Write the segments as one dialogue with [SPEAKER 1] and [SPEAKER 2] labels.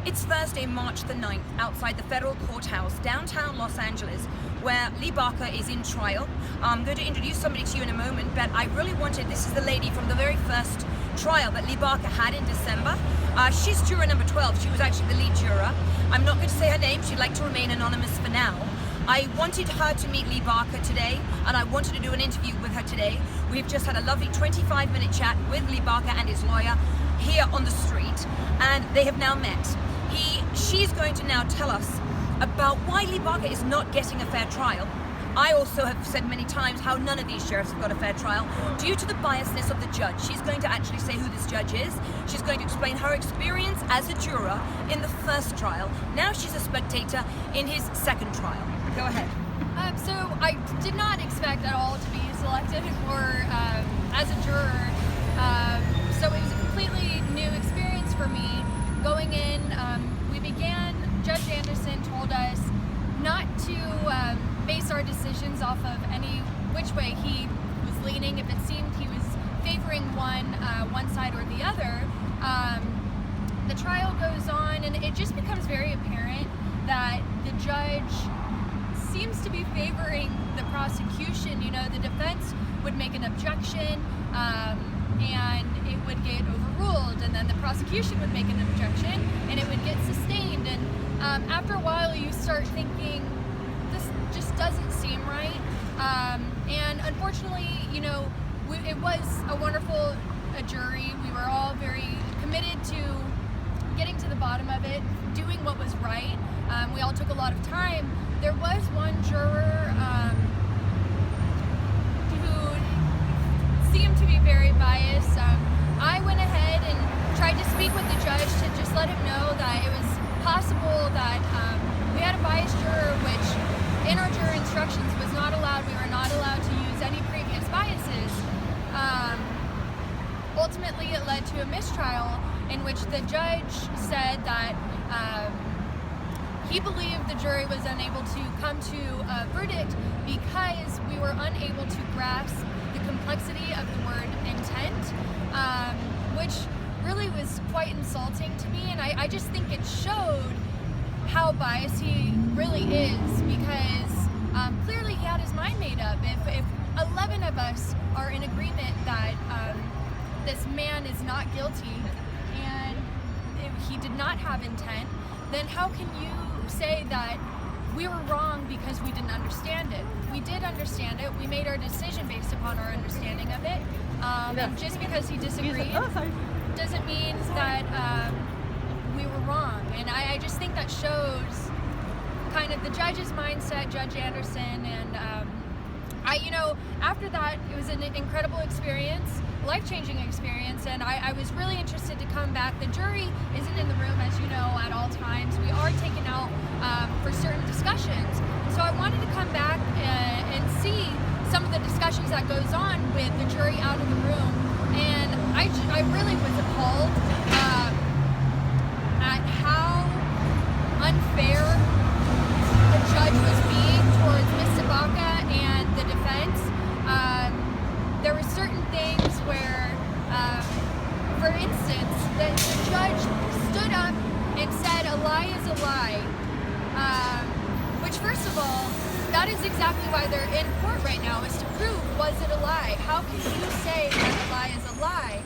[SPEAKER 1] It's Thursday, March the 9th, outside the federal courthouse, downtown Los Angeles, where Lee Barker is in trial. I'm going to introduce somebody to you in a moment, but I really wanted, this is the lady from the very first trial that Lee Barker had in December. She's juror number 12. She was actually the lead juror. I'm not going to say her name. She'd like to remain anonymous for now. I wanted her to meet Lee Barker today, and I wanted to do an interview with her today. We've just had a lovely 25-minute chat with Lee Barker and his lawyer here on the street, and they have now met. She's going to now tell us about why Lee Barker is not getting a fair trial. I also have said many times how none of these sheriffs have got a fair trial due to the biasness of the judge. She's going to actually say who this judge is. She's going to explain her experience as a juror in the first trial. Now she's a spectator in his second trial. Go ahead.
[SPEAKER 2] So I did not expect at all to be selected for as a juror. So it was a completely new experience for me. Going in, Judge Anderson told us not to base our decisions off of any which way he was leaning. If it seemed he was favoring one side or the other, the trial goes on, and it just becomes very apparent that the judge seems to be favoring the prosecution. You know, the defense would make an objection, and it would get overruled, and then the prosecution would make an objection and it would get sustained, and after a while you start thinking, this just doesn't seem right, and unfortunately, you know, it was a wonderful jury. We were all very committed to getting to the bottom of it, doing what was right. We all took a lot of time. There was one juror who seemed to be very biased. I went ahead and tried to speak with the judge to just let him know that it was possible that we had a biased juror, which in our juror instructions was not allowed. We were not allowed to use any previous biases. Ultimately, it led to a mistrial in which the judge said that he believed the jury was unable to come to a verdict because we were unable to grasp the complexity of the word intent, which really was quite insulting to me, and I just think it showed how biased he really is, because clearly he had his mind made up. If 11 of us are in agreement that this man is not guilty and if he did not have intent, then how can you say that we were wrong because we didn't understand it? We did understand it. We made our decision based upon our understanding of it. And just because he disagreed doesn't mean that we were wrong. And I just think that shows kind of the judge's mindset, Judge Anderson. And you know, after that, it was an incredible experience, life-changing experience, and I was really interested to come back. The jury isn't in the room, as you know, at all times. We are taken out for certain discussions. So I wanted to come back and see some of the discussions that goes on with the jury out of the room. And I really was appalled at how unfair the judge was being towards Ms. Tabaka and the defense. There were certain things where, for instance, the judge stood up and said a lie is a lie, which, first of all, that is exactly why they're in court right now, is to prove, was it a lie? How can you say that a lie is a lie?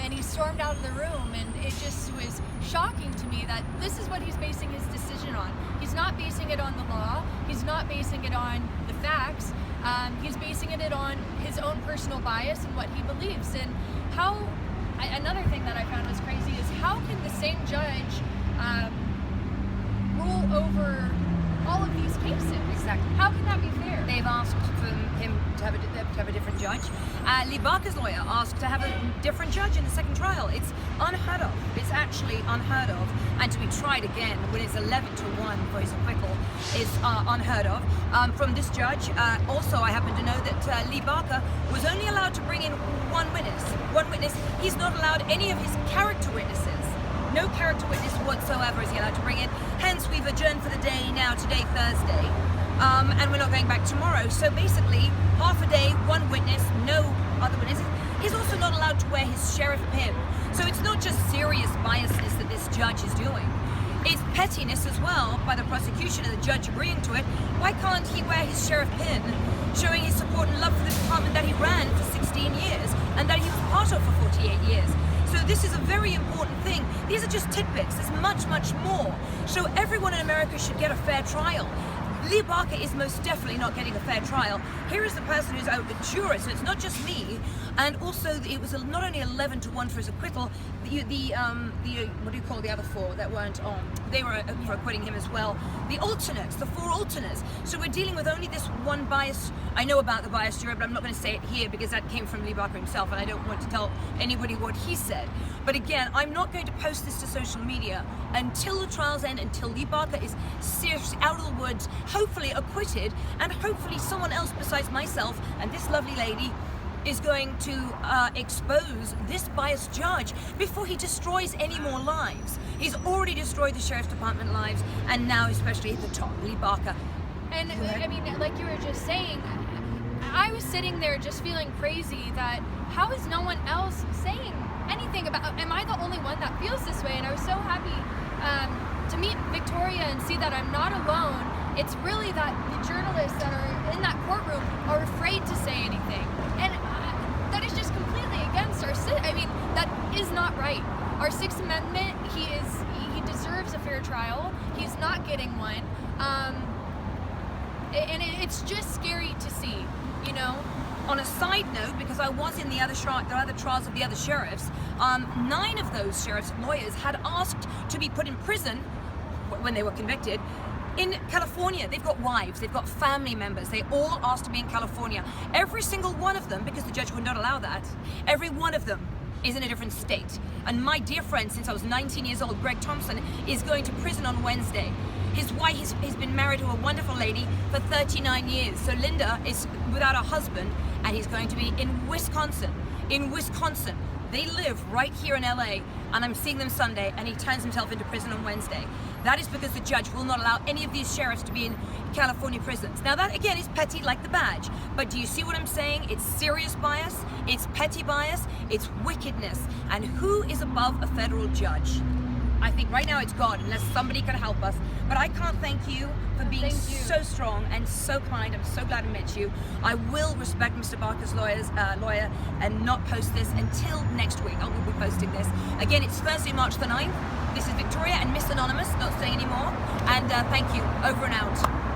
[SPEAKER 2] And he stormed out of the room, and it just was shocking to me that this is what he's basing his decision on. He's not basing it on the law. He's not basing it on the facts. He's basing it on his own personal bias and what he believes. And another thing that I found was crazy is how can the same judge rule over all of these cases?
[SPEAKER 1] Exactly.
[SPEAKER 2] How can that be fair?
[SPEAKER 1] They've asked for him to have a different judge. Lee Barker's lawyer asked to have a different judge in the second trial. It's unheard of. It's actually unheard of. And to be tried again when it's 11-1 for his acquittal is unheard of. From this judge, also I happen to know that Lee Barker was only allowed to bring in one witness. He's not allowed any of his character witnesses. No character witness whatsoever is he allowed to bring in. Hence, we've adjourned for the day now, today, Thursday. And we're not going back tomorrow. So basically, half a day, one witness, no other witnesses. He's also not allowed to wear his sheriff pin. So it's not just serious biasness that this judge is doing. It's pettiness as well by the prosecution and the judge agreeing to it. Why can't he wear his sheriff pin, showing his support and love for the department that he ran for 16 years and that he was part of for 48 years? So this is a very important thing. These are just tidbits. There's much, much more. So everyone in America should get a fair trial. Lee Barker is most definitely not getting a fair trial. Here is the person who's out, the juror, so it's not just me. And also, it was not only 11-1 for his acquittal. What do you call the other four that weren't on? They were for acquitting him as well. The alternates, the four alternates. So we're dealing with only this one bias. I know about the biased juror, but I'm not going to say it here because that came from Lee Barker himself, and I don't want to tell anybody what he said. But again, I'm not going to post this to social media until the trials end, until Lee Barker is seriously out of the woods, hopefully acquitted, and hopefully someone else besides myself and this lovely lady is going to expose this biased judge before he destroys any more lives. He's already destroyed the Sheriff's Department lives, and now especially at the top, Lee Barker.
[SPEAKER 2] And I mean, like you were just saying, I was sitting there just feeling crazy that how is no one else saying anything about, am I the only one that feels this way? And I was so happy to meet Victoria and see that I'm not alone. It's really that the journalists that are in that courtroom are afraid to say anything. And that is just completely against our I mean, that is not right. Our Sixth Amendment, he deserves a fair trial. He's not getting one. And it's just scary to see, you know?
[SPEAKER 1] On a side note, because I was in the other trials of the other sheriffs, 9 of those sheriffs' lawyers had asked to be put in prison when they were convicted in California. They've got wives, they've got family members. They all asked to be in California. Every single one of them, because the judge would not allow that, every one of them is in a different state. And my dear friend, since I was 19 years old, Greg Thompson, is going to prison on Wednesday. His wife has been married to a wonderful lady for 39 years. So Linda is without a husband, and he's going to be in Wisconsin. In Wisconsin. They live right here in LA, and I'm seeing them Sunday, and he turns himself into prison on Wednesday. That is because the judge will not allow any of these sheriffs to be in California prisons. Now that, again, is petty like the badge. But do you see what I'm saying? It's serious bias, it's petty bias, it's wickedness. And who is above a federal judge? I think right now it's God, unless somebody can help us. But I can't thank you for being so strong and so kind. I'm so glad I met you. I will respect Mr. Barker's lawyer and not post this until next week. I will be posting this. Again, it's Thursday, March the 9th. This is Victoria and Miss Anonymous, not saying anymore. And thank you. Over and out.